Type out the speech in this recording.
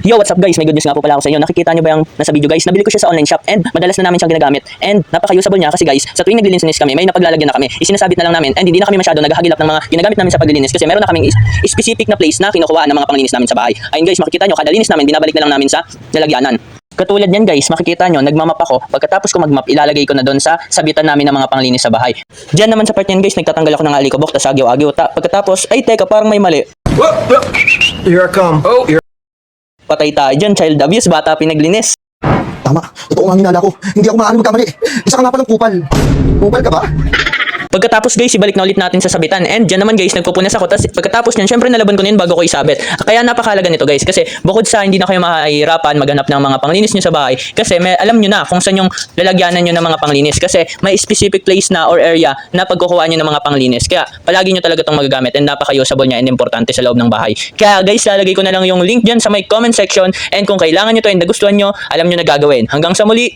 Yo, what's up guys? May good news nga po pala ako sa inyo. Nakikita nyo ba yung nasa video guys? Nabili ko siya sa online shop and madalas na namin siyang ginagamit. And napaka-usable niya kasi guys, sa tuwing naglilinis kami, may napaglalagyan na kami. Isinasabit na lang namin and hindi na kami masyado naghahagilap ng mga ginagamit namin sa paglilinis kasi meron na kaming specific na place na kinukuhaan ng mga panglinis namin sa bahay. Ayun guys, makikita nyo, kada linis namin, binabalik na lang namin sa lalagyanan. Katulad niyan guys, makikita nyo, nagmamap ako. Pagkatapos ko magmap, ilalagay ko na doon sa sabitan namin ng mga panglinis sa bahay. Diyan naman sa part niyan guys, nagtatanggal ako ng alikabok, tas agyaw-agyaw. Pagkatapos, ay teka, parang may mali. Here I come. Oh, here. Patay tayo dyan, child abuse, bata pinaglinis. Tama, totoo nga hinala ko. Hindi ako maaari magkamali. Isa ka nga palang kupal. Kupal ka ba? Pagkatapos guys, ibalik na ulit natin sa sabitan. And dyan naman guys, nagpupunas ako. Tapos pagkatapos nyan, syempre nalaban ko na yun bago ko isabit. Kaya napakahalaga nito guys. Kasi bukod sa hindi na kayo mahihirapan maghanap ng mga panglinis nyo sa bahay. Kasi may, alam nyo na kung saan yung lalagyanan nyo ng mga panglinis. Kasi may specific place na or area na pagkukuha nyo ng mga panglinis. Kaya palagi nyo talaga itong magagamit. And napaka-usable niya and importante sa loob ng bahay. Kaya guys, lalagay ko na lang yung link dyan sa may comment section. And kung kailangan nyo to and nagustuhan nyo, alam nyo na gagawin. Hanggang sa muli!